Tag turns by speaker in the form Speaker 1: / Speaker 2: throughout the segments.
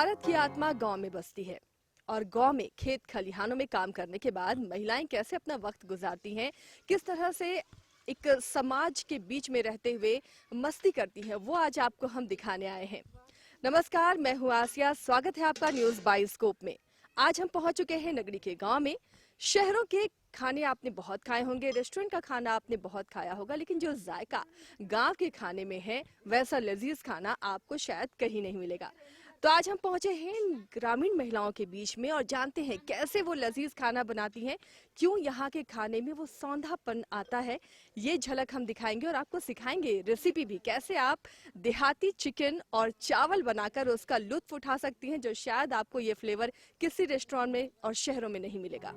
Speaker 1: भारत की आत्मा गांव में बसती है और गांव में खेत खलिहानों में काम करने के बाद महिलाएं कैसे अपना वक्त गुजारती हैं, किस तरह से एक समाज के बीच में रहते हुए मस्ती करती हैं, वो आज आपको हम दिखाने आए हैं। नमस्कार, मैं हूं आसिया। स्वागत है आपका न्यूज बाइस्कोप में। आज हम पहुंच चुके हैं नगरी के गांव में। शहरों के खाने आपने बहुत खाए होंगे, रेस्टोरेंट का खाना आपने बहुत खाया होगा, लेकिन जो जायका गांव के खाने में है वैसा लजीज खाना आपको शायद कहीं नहीं मिलेगा। तो आज हम पहुंचे हैं इन ग्रामीण महिलाओं के बीच में और जानते हैं कैसे वो लजीज खाना बनाती हैं, क्यों यहाँ के खाने में वो सौंधापन आता है। ये झलक हम दिखाएंगे और आपको सिखाएंगे रेसिपी भी, कैसे आप देहाती चिकन और चावल बनाकर उसका लुत्फ उठा सकती हैं, जो शायद आपको ये फ्लेवर किसी रेस्टोरेंट में और शहरों में नहीं मिलेगा।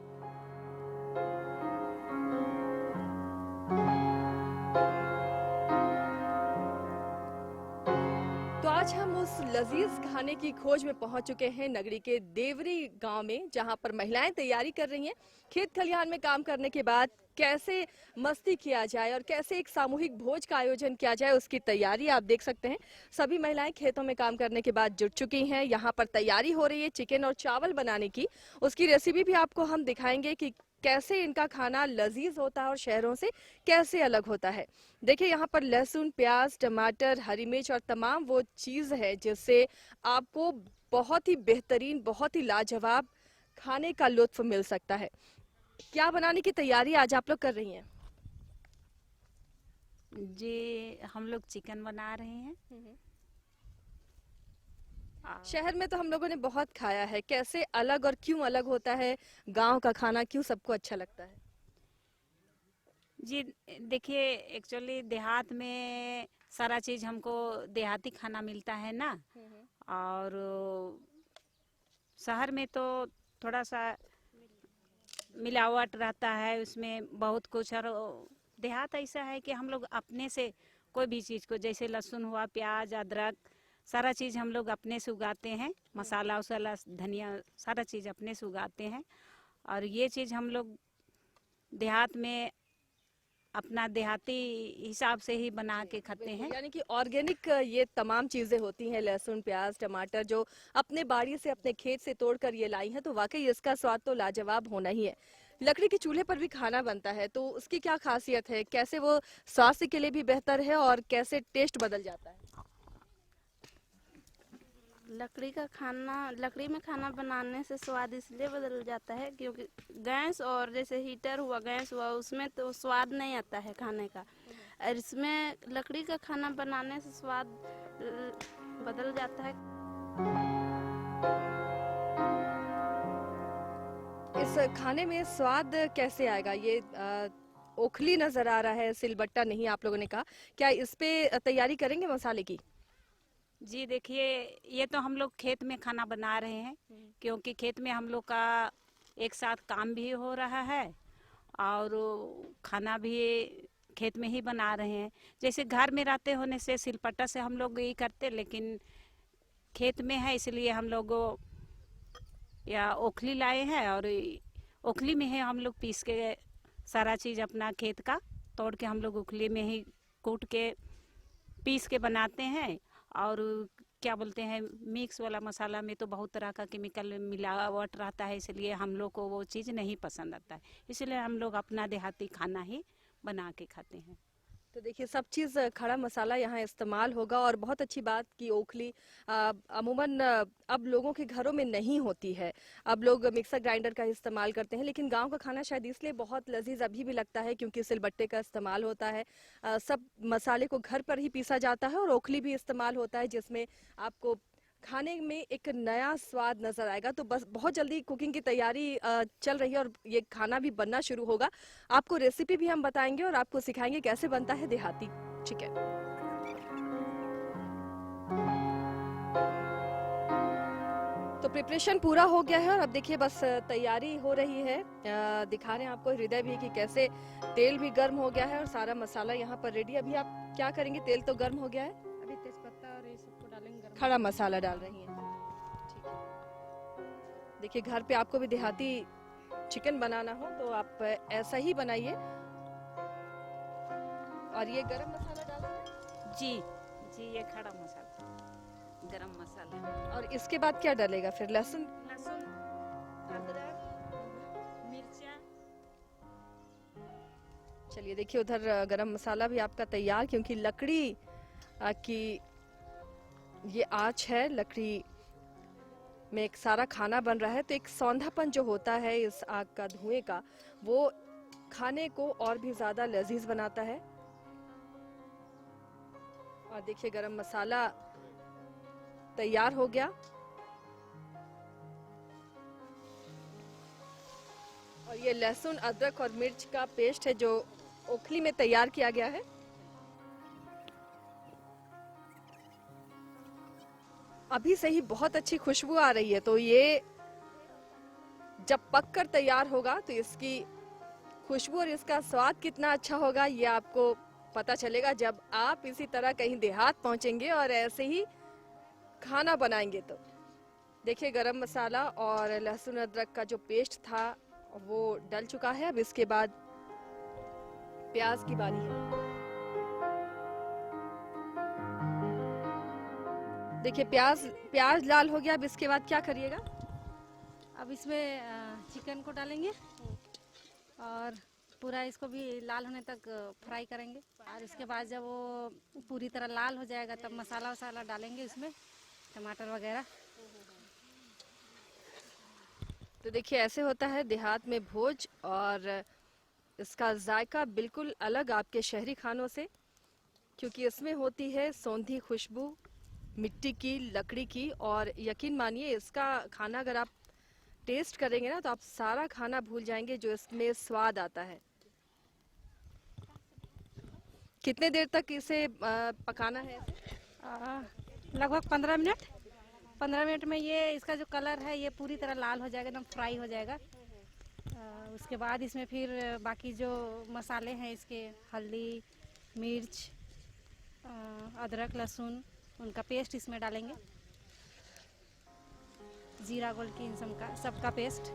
Speaker 1: तो आज हम उस लजीज खाने की खोज में पहुंच चुके हैं नगरी के देवरी गांव में, जहां पर महिलाएं तैयारी कर रही हैं। खेत खलिहान में काम करने के बाद कैसे मस्ती किया जाए और कैसे एक सामूहिक भोज का आयोजन किया जाए, उसकी तैयारी आप देख सकते हैं। सभी महिलाएं खेतों में काम करने के बाद जुट चुकी हैं। यहाँ पर तैयारी हो रही है चिकन और चावल बनाने की। उसकी रेसिपी भी आपको हम दिखाएंगे कि कैसे इनका खाना लजीज होता है और शहरों से कैसे अलग होता है। देखिए, यहाँ पर लहसुन, प्याज, टमाटर, हरी मिर्च और तमाम वो चीज़ है जिससे आपको बहुत ही बेहतरीन, बहुत ही लाजवाब खाने का लुत्फ मिल सकता है। क्या बनाने की तैयारी आज आप लोग कर रही हैं?
Speaker 2: जी, हम लोग चिकन बना रहे हैं।
Speaker 1: शहर में तो हम लोगों ने बहुत खाया है, कैसे अलग और क्यों अलग होता है गांव का खाना, क्यों सबको अच्छा लगता है?
Speaker 2: जी, देखिए, एक्चुअली देहात में सारा चीज़ हमको देहाती खाना मिलता है ना। और शहर में तो थोड़ा सा मिलावट रहता है, उसमें बहुत कुछ। और देहात ऐसा है कि हम लोग अपने से कोई भी चीज़ को, जैसे लहसुन हुआ, प्याज, अदरक, सारा चीज़ हम लोग अपने से उगाते हैं। मसाला वसाला, धनिया, सारा चीज़ अपने से उगाते हैं। और ये चीज़ हम लोग देहात में अपना देहाती हिसाब से ही बना के खाते हैं।
Speaker 1: यानी कि ऑर्गेनिक ये तमाम चीजें होती हैं, लहसुन, प्याज, टमाटर, जो अपने बाड़ी से, अपने खेत से तोड़कर ये लाई हैं, तो वाकई इसका स्वाद तो लाजवाब होना ही है। लकड़ी के चूल्हे पर भी खाना बनता है, तो उसकी क्या खासियत है, कैसे वो स्वास्थ्य के लिए भी बेहतर है और कैसे टेस्ट बदल जाता है?
Speaker 3: लकड़ी में खाना बनाने से स्वाद इसलिए बदल जाता है क्योंकि गैस और जैसे हीटर हुआ, गैस हुआ, उसमें तो स्वाद नहीं आता है खाने का। और इसमें लकड़ी का खाना बनाने से स्वाद बदल जाता है।
Speaker 1: इस खाने में स्वाद कैसे आएगा? ये ओखली नजर आ रहा है, सिलबट्टा नहीं आप लोगों ने कहा, क्या इस पे तैयारी करेंगे मसाले की?
Speaker 2: जी, देखिए, ये तो हम लोग खेत में खाना बना रहे हैं, क्योंकि खेत में हम लोग का एक साथ काम भी हो रहा है और खाना भी खेत में ही बना रहे हैं। जैसे घर में रहते होने से सिलपट्टा से हम लोग यही करते, लेकिन खेत में है इसलिए हम लोग या ओखली लाए हैं। और ओखली में है हम लोग पीस के सारा चीज़ अपना खेत का तोड़ के हम लोग ओखली में ही कूट के पीस के बनाते हैं। और क्या बोलते हैं, मिक्स वाला मसाला में तो बहुत तरह का केमिकल मिलावट रहता है, इसलिए हम लोग को वो चीज़ नहीं पसंद आता है। इसलिए हम लोग अपना देहाती खाना ही बना के खाते हैं।
Speaker 1: तो देखिए, सब चीज़ खड़ा मसाला यहाँ इस्तेमाल होगा। और बहुत अच्छी बात कि ओखली अमूमन अब लोगों के घरों में नहीं होती है, अब लोग मिक्सर ग्राइंडर का इस्तेमाल करते हैं। लेकिन गांव का खाना शायद इसलिए बहुत लजीज अभी भी लगता है क्योंकि सिलबट्टे का इस्तेमाल होता है। सब मसाले को घर पर ही पीसा जाता है और ओखली भी इस्तेमाल होता है, जिसमें आपको खाने में एक नया स्वाद नजर आएगा। तो बस बहुत जल्दी कुकिंग की तैयारी चल रही है और ये खाना भी बनना शुरू होगा। आपको रेसिपी भी हम बताएंगे और आपको सिखाएंगे कैसे बनता है देहाती चिकन। तो प्रिपरेशन पूरा हो गया है और अब देखिए बस तैयारी हो रही है। दिखा रहे हैं आपको हृदय भी कि कैसे तेल भी गर्म हो गया है और सारा मसाला यहाँ पर रेडी। अभी आप क्या करेंगे? तेल तो गर्म हो गया है,
Speaker 3: अभी तेजपत्ता और ये सबको डालेंगे,
Speaker 1: खड़ा मसाला डाल रही हैं। ठीक है। देखिए, घर पे आपको भी देहाती चिकन बनाना हो तो आप ऐसा ही बनाइए। और ये गरम मसाला डाल रहे हैं?
Speaker 2: जी जी, ये खड़ा मसाला। गरम मसाला,
Speaker 1: और इसके बाद क्या डलेगा फिर? लहसुन?
Speaker 2: लहसुन, अदरक, मिर्चा।
Speaker 1: चलिए देखिए, उधर गरम मसाला भी आपका तैयार, क्योंकि लकड़ी की ये आँच है, लकड़ी में एक सारा खाना बन रहा है, तो एक सौंधापन जो होता है इस आग का, धुएं का, वो खाने को और भी ज्यादा लजीज बनाता है। और देखिए गरम मसाला तैयार हो गया, और ये लहसुन, अदरक और मिर्च का पेस्ट है जो ओखली में तैयार किया गया है। अभी से ही बहुत अच्छी खुशबू आ रही है, तो ये जब पककर तैयार होगा तो इसकी खुशबू और इसका स्वाद कितना अच्छा होगा ये आपको पता चलेगा जब आप इसी तरह कहीं देहात पहुंचेंगे और ऐसे ही खाना बनाएंगे। तो देखिए गरम मसाला और लहसुन अदरक का जो पेस्ट था वो डल चुका है। अब इसके बाद प्याज की बारी है। देखिए प्याज लाल हो गया। अब इसके बाद क्या करिएगा?
Speaker 4: अब इसमें चिकन को डालेंगे और पूरा इसको भी लाल होने तक फ्राई करेंगे, और इसके बाद जब वो पूरी तरह लाल हो जाएगा तब मसाला वसाला डालेंगे इसमें, टमाटर वगैरह।
Speaker 1: तो देखिए ऐसे होता है देहात में भोज, और इसका जायका बिल्कुल अलग आपके शहरी खानों से, क्योंकि इसमें होती है सौंधी खुशबू मिट्टी की, लकड़ी की। और यकीन मानिए इसका खाना अगर आप टेस्ट करेंगे ना तो आप सारा खाना भूल जाएंगे जो इसमें स्वाद आता है। कितने देर तक इसे पकाना है?
Speaker 4: लगभग 15 मिनट। 15 मिनट में ये इसका जो कलर है ये पूरी तरह लाल हो जाएगा, एकदम फ्राई हो जाएगा। उसके बाद इसमें फिर बाकी जो मसाले हैं इसके, हल्दी, मिर्च, अदरक, लहसुन, उनका पेस्ट इसमें डालेंगे, जीरा गोल्ड की, इन सबका पेस्ट।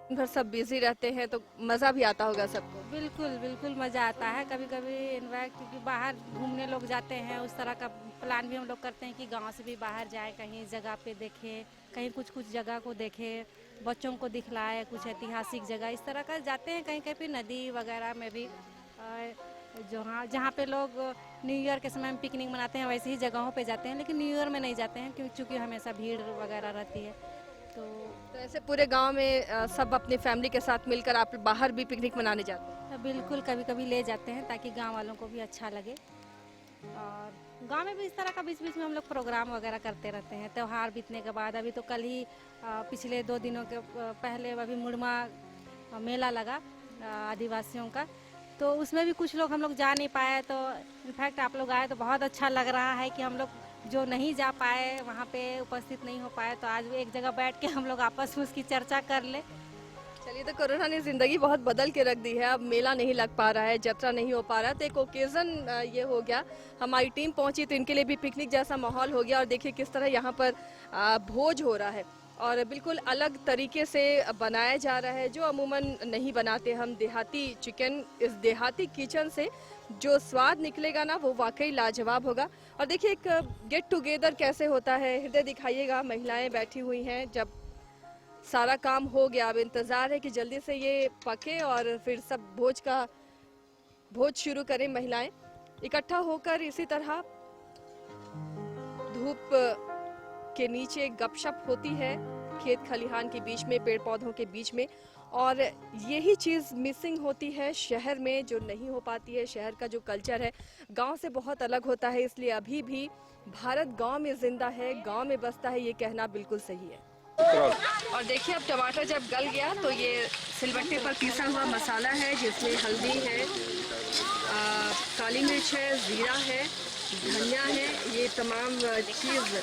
Speaker 1: भर सब बिजी रहते हैं तो मजा भी आता होगा सबको।
Speaker 4: बिल्कुल बिल्कुल मज़ा आता है। कभी कभी इनफैक्ट क्योंकि बाहर घूमने लोग जाते हैं, उस तरह का प्लान भी हम लोग करते हैं कि गांव से भी बाहर जाए, कहीं जगह पे देखें, कहीं कुछ जगह को देखें, बच्चों को दिखलाए कुछ ऐतिहासिक जगह, इस तरह का जाते हैं। कहीं कहीं पे नदी वगैरह में भी जहाँ पे लोग न्यू ईयर के समय में पिकनिक मनाते हैं वैसे ही जगहों पे जाते हैं, लेकिन न्यू ईयर में नहीं जाते हैं क्योंकि चूँकि हमेशा भीड़ वगैरह रहती है। तो
Speaker 1: ऐसे पूरे गांव में सब अपनी फैमिली के साथ मिलकर आप बाहर भी पिकनिक मनाने जाते हैं?
Speaker 4: बिल्कुल, कभी कभी ले जाते हैं ताकि गांव वालों को भी अच्छा लगे। और गांव में भी इस तरह का बीच बीच में हम लोग प्रोग्राम वगैरह करते रहते हैं। त्यौहार बीतने के बाद, अभी तो कल ही पिछले 2 दिनों के पहले अभी मुड़मा मेला लगा आदिवासियों का, तो उसमें भी कुछ लोग हम लोग जा नहीं पाए। तो इनफैक्ट आप लोग आए तो बहुत अच्छा लग रहा है कि हम लोग जो नहीं जा पाए, वहाँ पे उपस्थित नहीं हो पाए, तो आज एक जगह बैठ के हम लोग आपस में उसकी चर्चा कर ले।
Speaker 1: चलिए, तो कोरोना ने जिंदगी बहुत बदल के रख दी है। अब मेला नहीं लग पा रहा है, यात्रा नहीं हो पा रहा है, तो एक ओकेजन ये हो गया। हमारी टीम पहुंची तो इनके लिए भी पिकनिक जैसा माहौल हो गया। और देखिए किस तरह यहाँ पर भोज हो रहा है और बिल्कुल अलग तरीके से बनाया जा रहा है, जो अमूमन नहीं बनाते हम। देहाती चिकन, इस देहाती किचन से जो स्वाद निकलेगा ना वो वाकई लाजवाब होगा। और देखिए एक गेट टुगेदर कैसे होता है, हृदय दिखाइएगा। महिलाएं बैठी हुई हैं, जब सारा काम हो गया अब इंतजार है कि जल्दी से ये पके और फिर सब भोज शुरू करें। महिलाएं इकट्ठा होकर इसी तरह धूप के नीचे गपशप होती है, खेत खलिहान के बीच में, पेड़ पौधों के बीच में। और यही चीज़ मिसिंग होती है शहर में, जो नहीं हो पाती है। शहर का जो कल्चर है गांव से बहुत अलग होता है, इसलिए अभी भी भारत गांव में जिंदा है, गांव में बसता है, ये कहना बिल्कुल सही है। और देखिए अब टमाटर जब गल गया तो ये सिलबट्टे पर पीसा हुआ मसाला है, जिसमें हल्दी है, काली मिर्च है, जीरा है, धनिया है, ये तमाम चीज़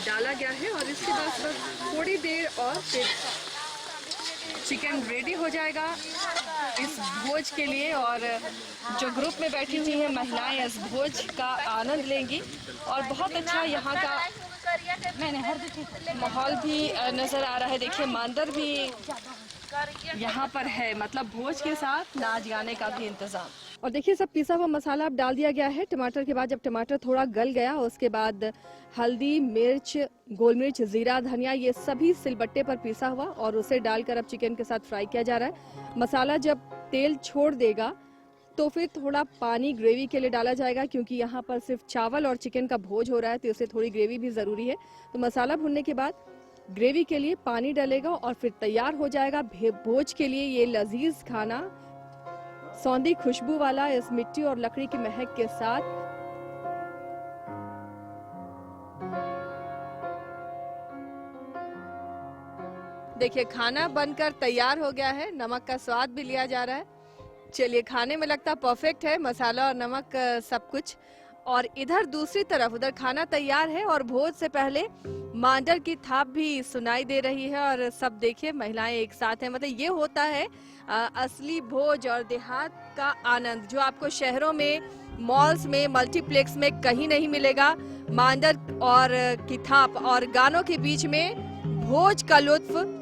Speaker 1: डाला गया है। और इसके बाद बस थोड़ी देर और फिर चिकन रेडी हो जाएगा इस भोज के लिए। और जो ग्रुप में बैठी हुई हैं महिलाएं इस भोज का आनंद लेंगी। और बहुत अच्छा यहाँ का माहौल भी नज़र आ रहा है। देखिए मांदर भी यहाँ पर है, मतलब भोज के साथ नाच गाने का भी इंतजाम। और देखिए सब पिसा हुआ मसाला अब डाल दिया गया है। टमाटर के बाद जब टमाटर थोड़ा गल गया उसके बाद हल्दी, मिर्च, गोल मिर्च, जीरा, धनिया ये सभी सिलबट्टे पर पिसा हुआ और उसे डालकर अब चिकन के साथ फ्राई किया जा रहा है। मसाला जब तेल छोड़ देगा तो फिर थोड़ा पानी ग्रेवी के लिए डाला जाएगा, क्योंकि यहाँ पर सिर्फ चावल और चिकन का भोज हो रहा है तो इससे थोड़ी ग्रेवी भी जरूरी है। तो मसाला भुनने के बाद ग्रेवी के लिए पानी डलेगा और फिर तैयार हो जाएगा भोज के लिए ये लजीज खाना, सौंधी खुशबू वाला, इस मिट्टी और लकड़ी की महक के साथ। देखिए खाना बनकर तैयार हो गया है, नमक का स्वाद भी लिया जा रहा है। चलिए खाने में लगता परफेक्ट है, मसाला और नमक सब कुछ। और इधर दूसरी तरफ उधर खाना तैयार है और भोज से पहले मांडर की थाप भी सुनाई दे रही है और सब देखिए महिलाएं एक साथ हैं। मतलब ये होता है असली भोज और देहात का आनंद, जो आपको शहरों में, मॉल्स में, मल्टीप्लेक्स में कहीं नहीं मिलेगा। मांडर और की थाप और गानों के बीच में भोज का लुत्फ।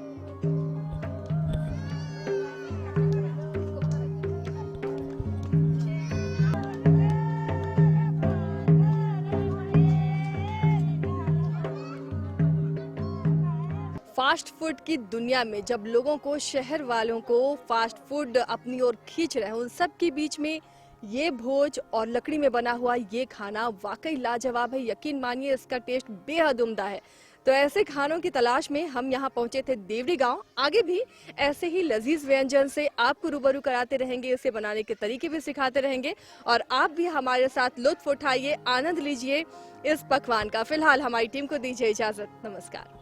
Speaker 1: फास्ट फूड की दुनिया में जब लोगों को, शहर वालों को फास्ट फूड अपनी ओर खींच रहे हैं, उन सब के बीच में ये भोज और लकड़ी में बना हुआ ये खाना वाकई लाजवाब है। यकीन मानिए इसका टेस्ट बेहद उम्दा है। तो ऐसे खानों की तलाश में हम यहाँ पहुंचे थे देवरी गांव। आगे भी ऐसे ही लजीज व्यंजन से आपको रूबरू कराते रहेंगे, इसे बनाने के तरीके भी सिखाते रहेंगे और आप भी हमारे साथ लुत्फ उठाइए, आनंद लीजिए इस पकवान का। फिलहाल हमारी टीम को दीजिए इजाजत, नमस्कार।